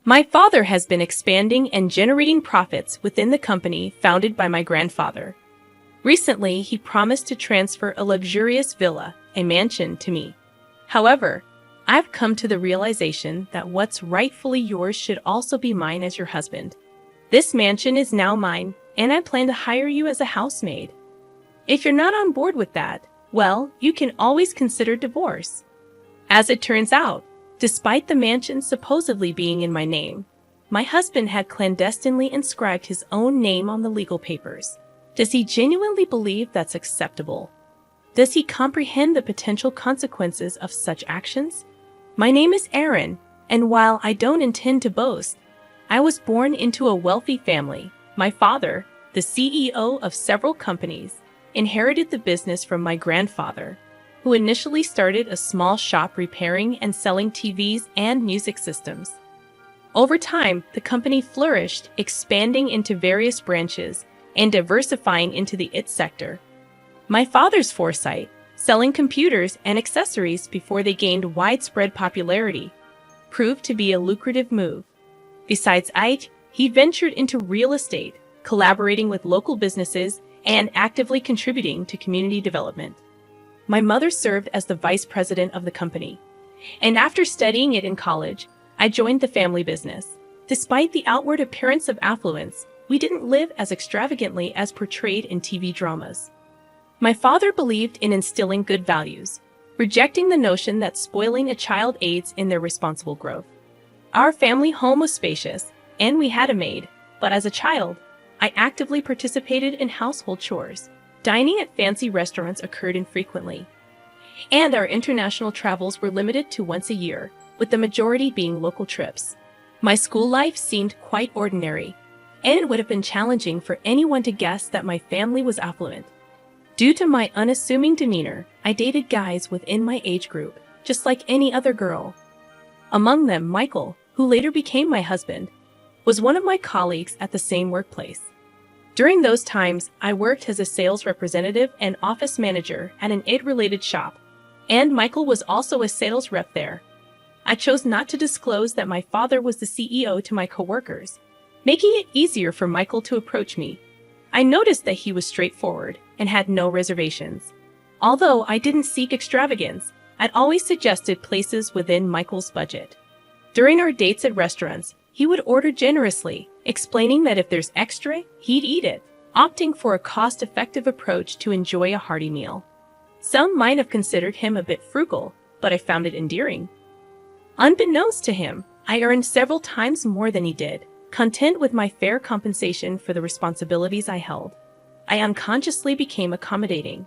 My father has been expanding and generating profits within the company founded by my grandfather. Recently, he promised to transfer a luxurious villa, a mansion, to me. However, I've come to the realization that what's rightfully yours should also be mine as your husband. This mansion is now mine, and I plan to hire you as a housemaid. If you're not on board with that, well, you can always consider divorce. As it turns out, despite the mansion supposedly being in my name, my husband had clandestinely inscribed his own name on the legal papers. Does he genuinely believe that's acceptable? Does he comprehend the potential consequences of such actions? My name is Aaron, and while I don't intend to boast, I was born into a wealthy family. My father, the CEO of several companies, inherited the business from my grandfather, who initially started a small shop repairing and selling TVs and music systems. Over time, the company flourished, expanding into various branches and diversifying into the IT sector. My father's foresight, selling computers and accessories before they gained widespread popularity, proved to be a lucrative move. Besides IT, he ventured into real estate, collaborating with local businesses and actively contributing to community development. My mother served as the vice president of the company, and after studying it in college, I joined the family business. Despite the outward appearance of affluence, we didn't live as extravagantly as portrayed in TV dramas. My father believed in instilling good values, rejecting the notion that spoiling a child aids in their responsible growth. Our family home was spacious, and we had a maid, but as a child, I actively participated in household chores. Dining at fancy restaurants occurred infrequently, and our international travels were limited to once a year, with the majority being local trips. My school life seemed quite ordinary, and it would have been challenging for anyone to guess that my family was affluent. Due to my unassuming demeanor, I dated guys within my age group, just like any other girl. Among them, Michael, who later became my husband, was one of my colleagues at the same workplace. During those times, I worked as a sales representative and office manager at an IT-related shop, and Michael was also a sales rep there. I chose not to disclose that my father was the CEO to my coworkers, making it easier for Michael to approach me. I noticed that he was straightforward and had no reservations. Although I didn't seek extravagance, I'd always suggested places within Michael's budget. During our dates at restaurants, he would order generously, explaining that if there's extra, he'd eat it, opting for a cost-effective approach to enjoy a hearty meal. Some might have considered him a bit frugal, but I found it endearing. Unbeknownst to him, I earned several times more than he did, content with my fair compensation for the responsibilities I held. I unconsciously became accommodating.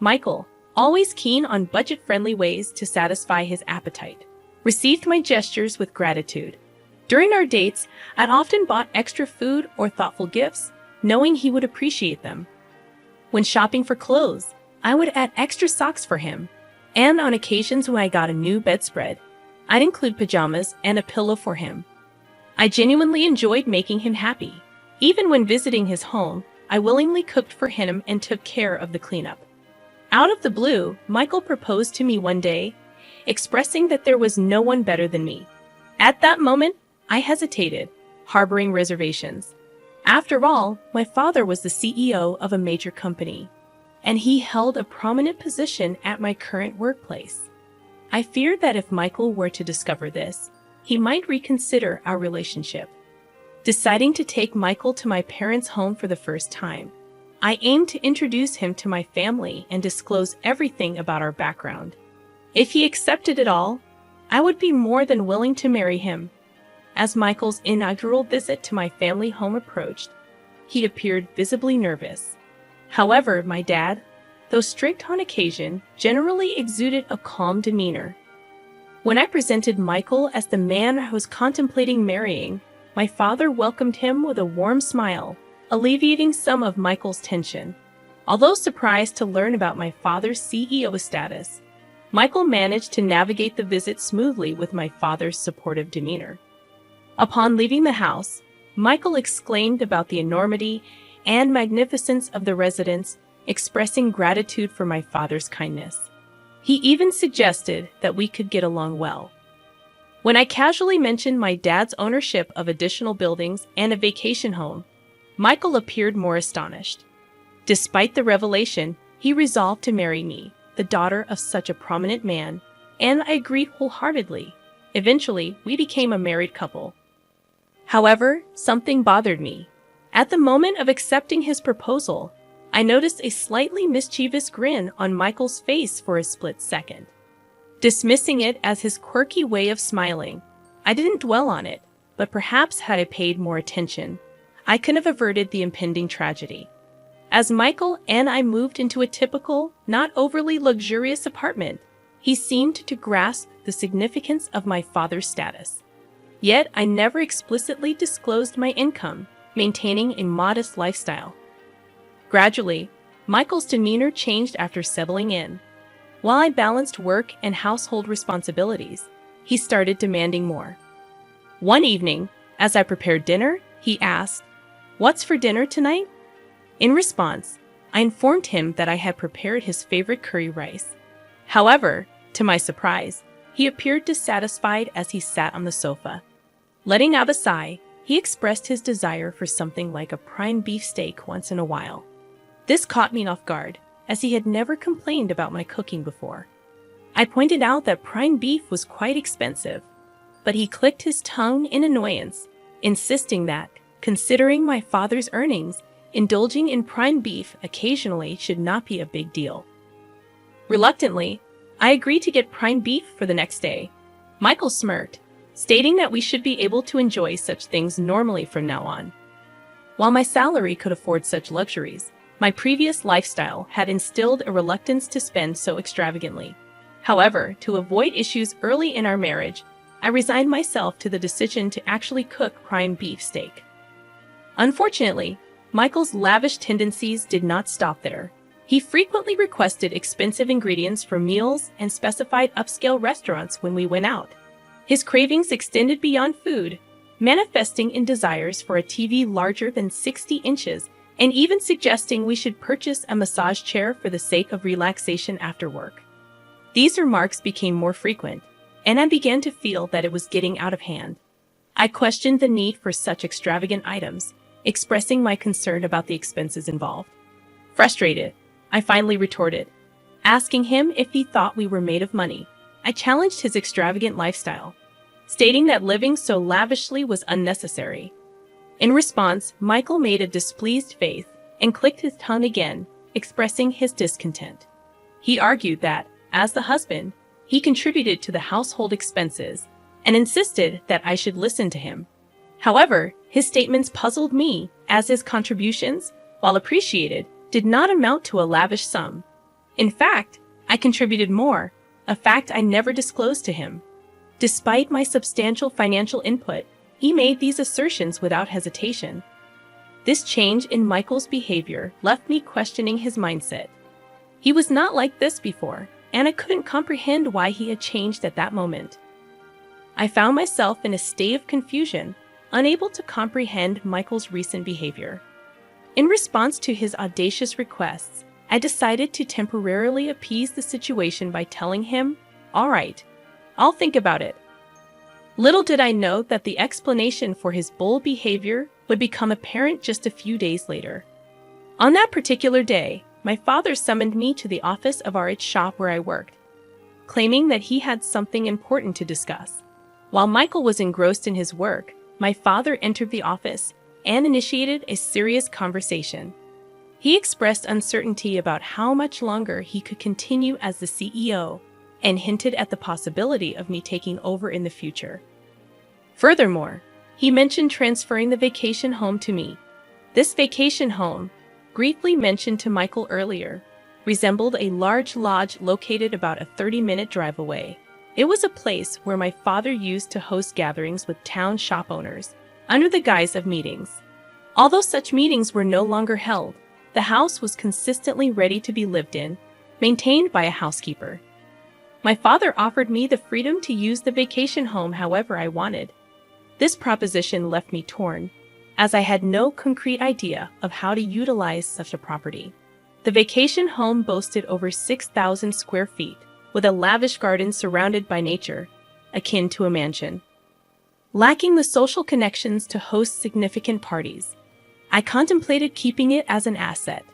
Michael, always keen on budget-friendly ways to satisfy his appetite, received my gestures with gratitude. During our dates, I'd often bought extra food or thoughtful gifts, knowing he would appreciate them. When shopping for clothes, I would add extra socks for him, and on occasions when I got a new bedspread, I'd include pajamas and a pillow for him. I genuinely enjoyed making him happy. Even when visiting his home, I willingly cooked for him and took care of the cleanup. Out of the blue, Michael proposed to me one day, expressing that there was no one better than me. At that moment, I hesitated, harboring reservations. After all, my father was the CEO of a major company, and he held a prominent position at my current workplace. I feared that if Michael were to discover this, he might reconsider our relationship. Deciding to take Michael to my parents' home for the first time, I aimed to introduce him to my family and disclose everything about our background. If he accepted it all, I would be more than willing to marry him. As Michael's inaugural visit to my family home approached, he appeared visibly nervous. However, my dad, though strict on occasion, generally exuded a calm demeanor. When I presented Michael as the man I was contemplating marrying, my father welcomed him with a warm smile, alleviating some of Michael's tension. Although surprised to learn about my father's CEO status, Michael managed to navigate the visit smoothly with my father's supportive demeanor. Upon leaving the house, Michael exclaimed about the enormity and magnificence of the residence, expressing gratitude for my father's kindness. He even suggested that we could get along well. When I casually mentioned my dad's ownership of additional buildings and a vacation home, Michael appeared more astonished. Despite the revelation, he resolved to marry me, the daughter of such a prominent man, and I agreed wholeheartedly. Eventually, we became a married couple. However, something bothered me. At the moment of accepting his proposal, I noticed a slightly mischievous grin on Michael's face for a split second. Dismissing it as his quirky way of smiling, I didn't dwell on it, but perhaps had I paid more attention, I could have averted the impending tragedy. As Michael and I moved into a typical, not overly luxurious apartment, he seemed to grasp the significance of my father's status. Yet I never explicitly disclosed my income, maintaining a modest lifestyle. Gradually, Michael's demeanor changed after settling in. While I balanced work and household responsibilities, he started demanding more. One evening, as I prepared dinner, he asked, "What's for dinner tonight?" In response, I informed him that I had prepared his favorite curry rice. However, to my surprise, he appeared dissatisfied as he sat on the sofa. Letting out a sigh, he expressed his desire for something like a prime beef steak once in a while. This caught me off guard, as he had never complained about my cooking before. I pointed out that prime beef was quite expensive, but he clicked his tongue in annoyance, insisting that, considering my father's earnings, indulging in prime beef occasionally should not be a big deal. Reluctantly, I agreed to get prime beef for the next day. Michael smirked, stating that we should be able to enjoy such things normally from now on. While my salary could afford such luxuries, my previous lifestyle had instilled a reluctance to spend so extravagantly. However, to avoid issues early in our marriage, I resigned myself to the decision to actually cook prime beef steak. Unfortunately, Michael's lavish tendencies did not stop there. He frequently requested expensive ingredients for meals and specified upscale restaurants when we went out. His cravings extended beyond food, manifesting in desires for a TV larger than 60 inches and even suggesting we should purchase a massage chair for the sake of relaxation after work. These remarks became more frequent, and I began to feel that it was getting out of hand. I questioned the need for such extravagant items, expressing my concern about the expenses involved. Frustrated, I finally retorted, asking him if he thought we were made of money. I challenged his extravagant lifestyle, stating that living so lavishly was unnecessary. In response, Michael made a displeased face and clicked his tongue again, expressing his discontent. He argued that, as the husband, he contributed to the household expenses and insisted that I should listen to him. However, his statements puzzled me, as his contributions, while appreciated, did not amount to a lavish sum. In fact, I contributed more, a fact I never disclosed to him. Despite my substantial financial input, he made these assertions without hesitation. This change in Michael's behavior left me questioning his mindset. He was not like this before, and I couldn't comprehend why he had changed at that moment. I found myself in a state of confusion, unable to comprehend Michael's recent behavior. In response to his audacious requests, I decided to temporarily appease the situation by telling him, "All right, I'll think about it." Little did I know that the explanation for his bold behavior would become apparent just a few days later. On that particular day, my father summoned me to the office of our shop where I worked, claiming that he had something important to discuss. While Michael was engrossed in his work, my father entered the office and initiated a serious conversation. He expressed uncertainty about how much longer he could continue as the CEO and hinted at the possibility of me taking over in the future. Furthermore, he mentioned transferring the vacation home to me. This vacation home, briefly mentioned to Michael earlier, resembled a large lodge located about a 30-minute drive away. It was a place where my father used to host gatherings with town shop owners, under the guise of meetings. Although such meetings were no longer held, the house was consistently ready to be lived in, maintained by a housekeeper. My father offered me the freedom to use the vacation home however I wanted. This proposition left me torn, as I had no concrete idea of how to utilize such a property. The vacation home boasted over 6,000 square feet, with a lavish garden surrounded by nature, akin to a mansion. Lacking the social connections to host significant parties, I contemplated keeping it as an asset.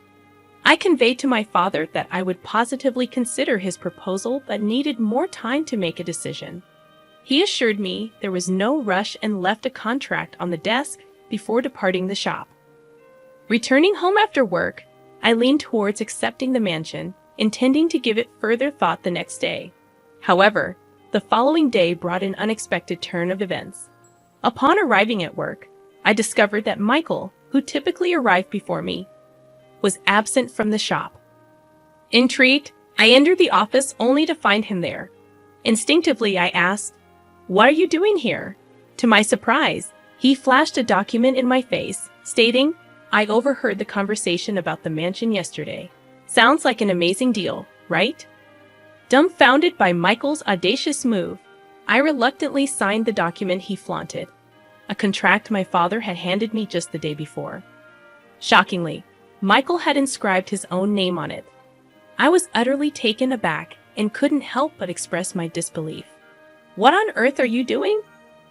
I conveyed to my father that I would positively consider his proposal but needed more time to make a decision. He assured me there was no rush and left a contract on the desk before departing the shop. Returning home after work, I leaned towards accepting the mansion, intending to give it further thought the next day. However, the following day brought an unexpected turn of events. Upon arriving at work, I discovered that Michael, who typically arrived before me, was absent from the shop. Intrigued, I entered the office only to find him there. Instinctively, I asked, "What are you doing here?" To my surprise, he flashed a document in my face, stating, "I overheard the conversation about the mansion yesterday. Sounds like an amazing deal, right?" Dumbfounded by Michael's audacious move, I reluctantly signed the document he flaunted, a contract my father had handed me just the day before. Shockingly, Michael had inscribed his own name on it. I was utterly taken aback and couldn't help but express my disbelief. "What on earth are you doing?"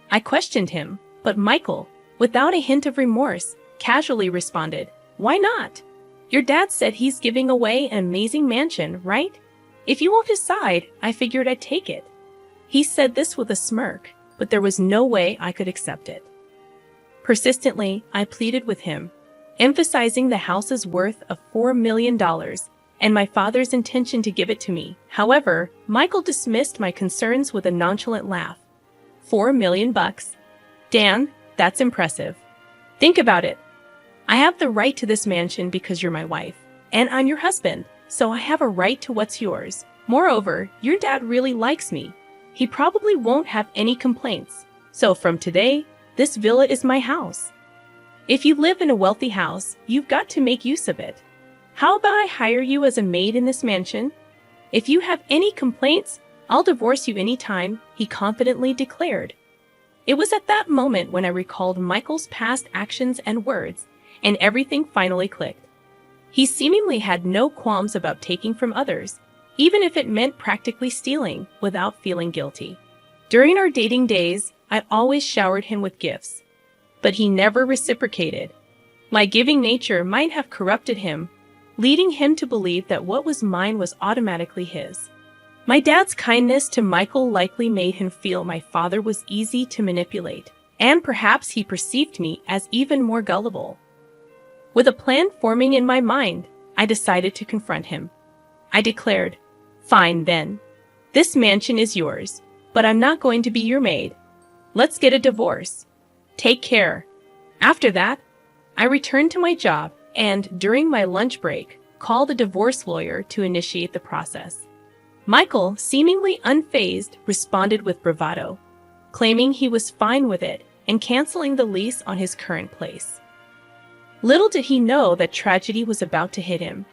I questioned him, but Michael, without a hint of remorse, casually responded, "Why not? Your dad said he's giving away an amazing mansion, right? If you won't decide, I figured I'd take it." He said this with a smirk, but there was no way I could accept it. Persistently, I pleaded with him, emphasizing the house's worth of $4 million and my father's intention to give it to me. However, Michael dismissed my concerns with a nonchalant laugh. $4 million bucks? Dan, that's impressive. Think about it. I have the right to this mansion because you're my wife, and I'm your husband, so I have a right to what's yours. Moreover, your dad really likes me. He probably won't have any complaints. So from today, this villa is my house. If you live in a wealthy house, you've got to make use of it. How about I hire you as a maid in this mansion? If you have any complaints, I'll divorce you anytime, he confidently declared. It was at that moment when I recalled Michael's past actions and words, and everything finally clicked. He seemingly had no qualms about taking from others, even if it meant practically stealing, without feeling guilty. During our dating days, I always showered him with gifts, but he never reciprocated. My giving nature might have corrupted him, leading him to believe that what was mine was automatically his. My dad's kindness to Michael likely made him feel my father was easy to manipulate, and perhaps he perceived me as even more gullible. With a plan forming in my mind, I decided to confront him. I declared, "Fine then. This mansion is yours, but I'm not going to be your maid. Let's get a divorce. Take care." After that, I returned to my job and, during my lunch break, called a divorce lawyer to initiate the process. Michael, seemingly unfazed, responded with bravado, claiming he was fine with it and canceling the lease on his current place. Little did he know that tragedy was about to hit him,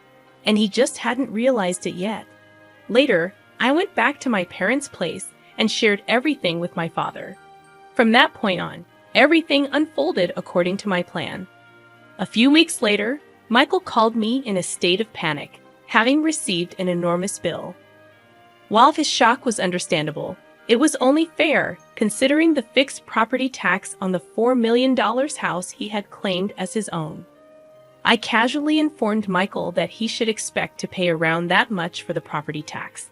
and he just hadn't realized it yet. Later, I went back to my parents' place and shared everything with my father. From that point on, everything unfolded according to my plan. A few weeks later, Michael called me in a state of panic, having received an enormous bill. While his shock was understandable, it was only fair, considering the fixed property tax on the $4 million house he had claimed as his own. I casually informed Michael that he should expect to pay around that much for the property tax.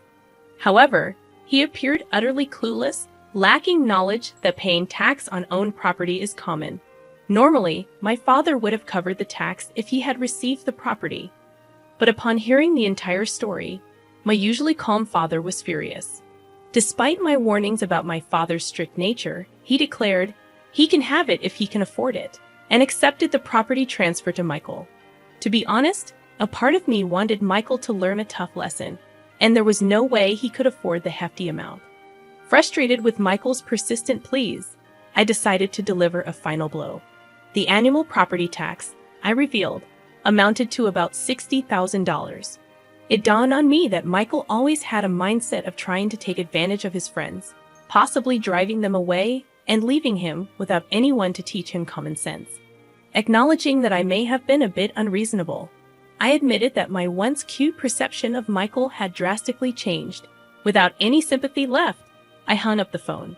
However, he appeared utterly clueless, lacking knowledge that paying tax on owned property is common. Normally, my father would have covered the tax if he had received the property. But upon hearing the entire story, my usually calm father was furious. Despite my warnings about my father's strict nature, he declared he can have it if he can afford it, and accepted the property transfer to Michael. To be honest, a part of me wanted Michael to learn a tough lesson, and there was no way he could afford the hefty amount. Frustrated with Michael's persistent pleas, I decided to deliver a final blow. The annual property tax, I revealed, amounted to about $60,000. It dawned on me that Michael always had a mindset of trying to take advantage of his friends, possibly driving them away and leaving him without anyone to teach him common sense. Acknowledging that I may have been a bit unreasonable, I admitted that my once cute perception of Michael had drastically changed. Without any sympathy left, I hung up the phone.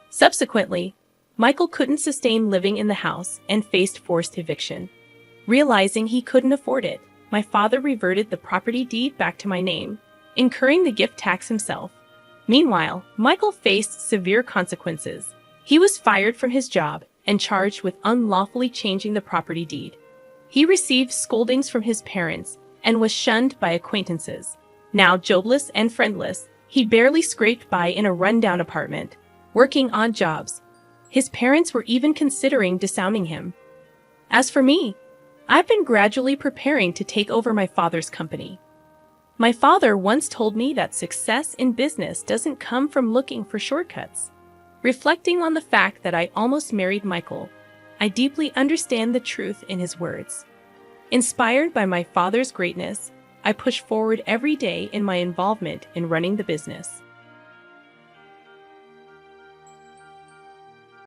Subsequently, Michael couldn't sustain living in the house and faced forced eviction. Realizing he couldn't afford it, my father reverted the property deed back to my name, incurring the gift tax himself. Meanwhile, Michael faced severe consequences. He was fired from his job and charged with unlawfully changing the property deed. He received scoldings from his parents and was shunned by acquaintances. Now jobless and friendless, he barely scraped by in a rundown apartment, working odd jobs. His parents were even considering disowning him. As for me, I've been gradually preparing to take over my father's company. My father once told me that success in business doesn't come from looking for shortcuts. Reflecting on the fact that I almost married Michael, I deeply understand the truth in his words. Inspired by my father's greatness, I push forward every day in my involvement in running the business.